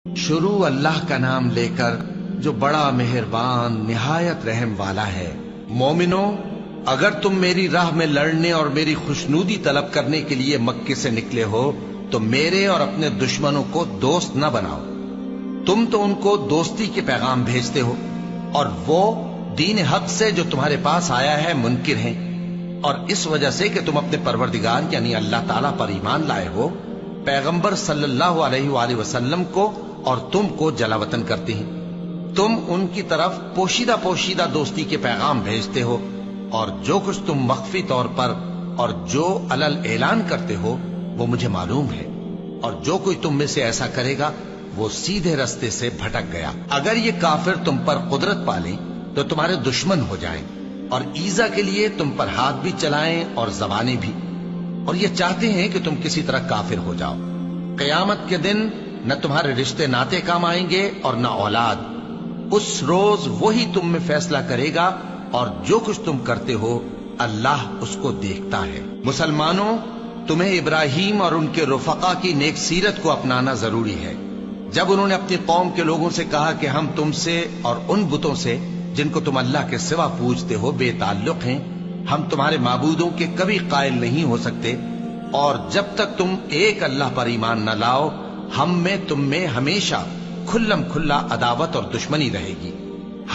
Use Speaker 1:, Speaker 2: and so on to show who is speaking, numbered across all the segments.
Speaker 1: شروع اللہ کا نام لے کر جو بڑا مہربان نہایت رحم والا ہے۔ مومنو، اگر تم میری راہ میں لڑنے اور میری خوشنودی طلب کرنے کے لیے مکے سے نکلے ہو تو میرے اور اپنے دشمنوں کو دوست نہ بناؤ۔ تم تو ان کو دوستی کے پیغام بھیجتے ہو اور وہ دین حق سے جو تمہارے پاس آیا ہے منکر ہیں، اور اس وجہ سے کہ تم اپنے پروردگار یعنی اللہ تعالیٰ پر ایمان لائے ہو، پیغمبر صلی اللہ علیہ وآلہ وسلم کو اور تم کو جلا وطن کرتے ہیں۔ تم ان کی طرف پوشیدہ پوشیدہ دوستی کے پیغام بھیجتے ہو، اور جو کچھ تم مخفی طور پر اور جو علل اعلان کرتے ہو وہ مجھے معلوم ہے، اور جو کوئی تم میں سے ایسا کرے گا وہ سیدھے رستے سے بھٹک گیا۔ اگر یہ کافر تم پر قدرت پالیں تو تمہارے دشمن ہو جائیں، اور ایذا کے لیے تم پر ہاتھ بھی چلائیں اور زبانیں بھی، اور یہ چاہتے ہیں کہ تم کسی طرح کافر ہو جاؤ۔ قیامت کے دن نہ تمہارے رشتے ناتے کام آئیں گے اور نہ اولاد۔ اس روز وہی تم میں فیصلہ کرے گا، اور جو کچھ تم کرتے ہو اللہ اس کو دیکھتا ہے۔ مسلمانوں، تمہیں ابراہیم اور ان کے رفقا کی نیک سیرت کو اپنانا ضروری ہے۔ جب انہوں نے اپنی قوم کے لوگوں سے کہا کہ ہم تم سے اور ان بتوں سے جن کو تم اللہ کے سوا پوجتے ہو بے تعلق ہیں، ہم تمہارے معبودوں کے کبھی قائل نہیں ہو سکتے، اور جب تک تم ایک اللہ پر ایمان نہ لاؤ ہم میں تم میں ہمیشہ کھلم کھلا عداوت اور دشمنی رہے گی۔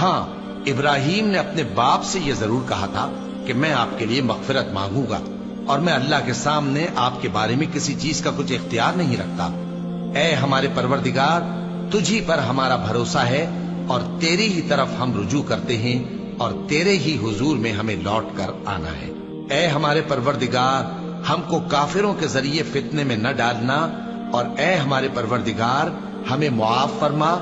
Speaker 1: ہاں، ابراہیم نے اپنے باپ سے یہ ضرور کہا تھا کہ میں آپ کے لیے مغفرت مانگوں گا، اور میں اللہ کے سامنے آپ کے بارے میں کسی چیز کا کچھ اختیار نہیں رکھتا۔ اے ہمارے پروردگار، تجھی پر ہمارا بھروسہ ہے اور تیری ہی طرف ہم رجوع کرتے ہیں، اور تیرے ہی حضور میں ہمیں لوٹ کر آنا ہے۔ اے ہمارے پروردگار، ہم کو کافروں کے ذریعے فتنے میں نہ ڈالنا، اور اے ہمارے پروردگار ہمیں معاف فرما،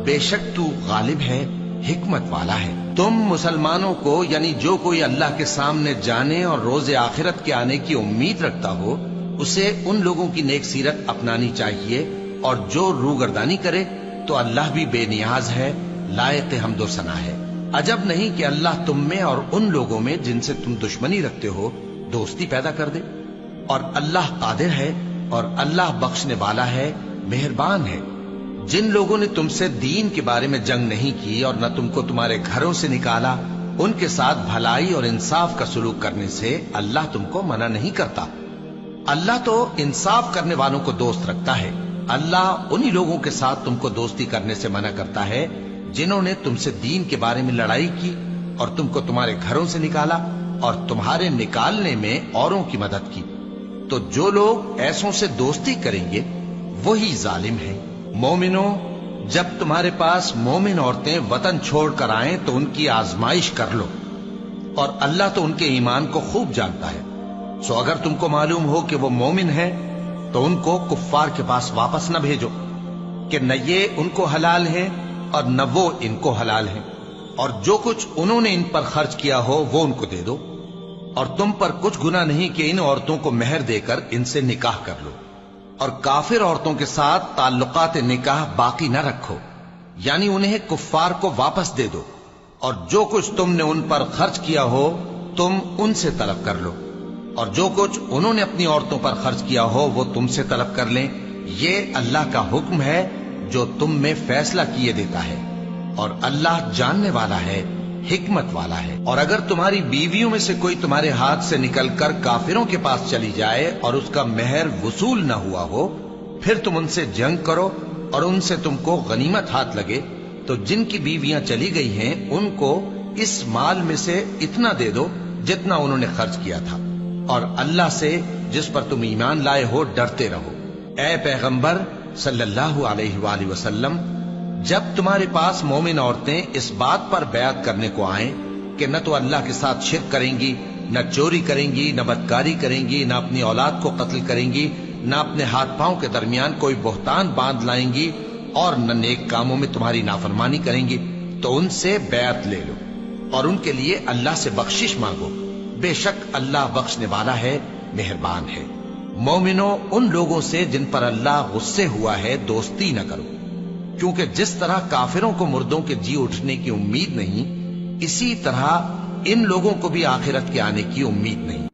Speaker 1: بے شک تو غالب ہے، حکمت والا ہے۔ تم مسلمانوں کو یعنی جو کوئی اللہ کے سامنے جانے اور روز آخرت کے آنے کی امید رکھتا ہو اسے ان لوگوں کی نیک سیرت اپنانی چاہیے، اور جو روگردانی کرے تو اللہ بھی بے نیاز ہے، لائق حمد و ثنا ہے۔ عجب نہیں کہ اللہ تم میں اور ان لوگوں میں جن سے تم دشمنی رکھتے ہو دوستی پیدا کر دے، اور اللہ قادر ہے اور اللہ بخشنے والا ہے، مہربان ہے۔ جن لوگوں نے تم سے دین کے بارے میں جنگ نہیں کی اور نہ تم کو تمہارے گھروں سے نکالا، ان کے ساتھ بھلائی اور انصاف کا سلوک کرنے سے اللہ تم کو منع نہیں کرتا۔ اللہ تو انصاف کرنے والوں کو دوست رکھتا ہے۔ اللہ انہی لوگوں کے ساتھ تم کو دوستی کرنے سے منع کرتا ہے جنہوں نے تم سے دین کے بارے میں لڑائی کی اور تم کو تمہارے گھروں سے نکالا اور تمہارے نکالنے میں اوروں کی مدد کی۔ تو جو لوگ ایسوں سے دوستی کریں گے وہی ظالم ہیں۔ مومنو، جب تمہارے پاس مومن عورتیں وطن چھوڑ کر آئیں تو ان کی آزمائش کر لو، اور اللہ تو ان کے ایمان کو خوب جانتا ہے۔ سو اگر تم کو معلوم ہو کہ وہ مومن ہیں تو ان کو کفار کے پاس واپس نہ بھیجو، کہ نہ یہ ان کو حلال ہیں اور نہ وہ ان کو حلال ہیں، اور جو کچھ انہوں نے ان پر خرچ کیا ہو وہ ان کو دے دو، اور تم پر کچھ گناہ نہیں کہ ان عورتوں کو مہر دے کر ان سے نکاح کر لو، اور کافر عورتوں کے ساتھ تعلقات نکاح باقی نہ رکھو، یعنی انہیں کفار کو واپس دے دو، اور جو کچھ تم نے ان پر خرچ کیا ہو تم ان سے طلب کر لو، اور جو کچھ انہوں نے اپنی عورتوں پر خرچ کیا ہو وہ تم سے طلب کر لیں۔ یہ اللہ کا حکم ہے جو تم میں فیصلہ کیے دیتا ہے، اور اللہ جاننے والا ہے، حکمت والا ہے۔ اور اگر تمہاری بیویوں میں سے کوئی تمہارے ہاتھ سے نکل کر کافروں کے پاس چلی جائے اور اس کا مہر وصول نہ ہوا ہو، پھر تم ان سے جنگ کرو اور ان سے تم کو غنیمت ہاتھ لگے، تو جن کی بیویاں چلی گئی ہیں ان کو اس مال میں سے اتنا دے دو جتنا انہوں نے خرچ کیا تھا، اور اللہ سے جس پر تم ایمان لائے ہو ڈرتے رہو۔ اے پیغمبر صلی اللہ علیہ وآلہ وسلم، جب تمہارے پاس مومن عورتیں اس بات پر بیعت کرنے کو آئیں کہ نہ تو اللہ کے ساتھ شرک کریں گی، نہ چوری کریں گی، نہ بدکاری کریں گی، نہ اپنی اولاد کو قتل کریں گی، نہ اپنے ہاتھ پاؤں کے درمیان کوئی بہتان باندھ لائیں گی، اور نہ نیک کاموں میں تمہاری نافرمانی کریں گی، تو ان سے بیعت لے لو اور ان کے لیے اللہ سے بخشش مانگو، بے شک اللہ بخشنے والا ہے، مہربان ہے۔ مومنو، ان لوگوں سے جن پر اللہ غصے ہوا ہے دوستی نہ کرو، کیونکہ جس طرح کافروں کو مردوں کے جی اٹھنے کی امید نہیں، اسی طرح ان لوگوں کو بھی آخرت کے آنے کی امید نہیں۔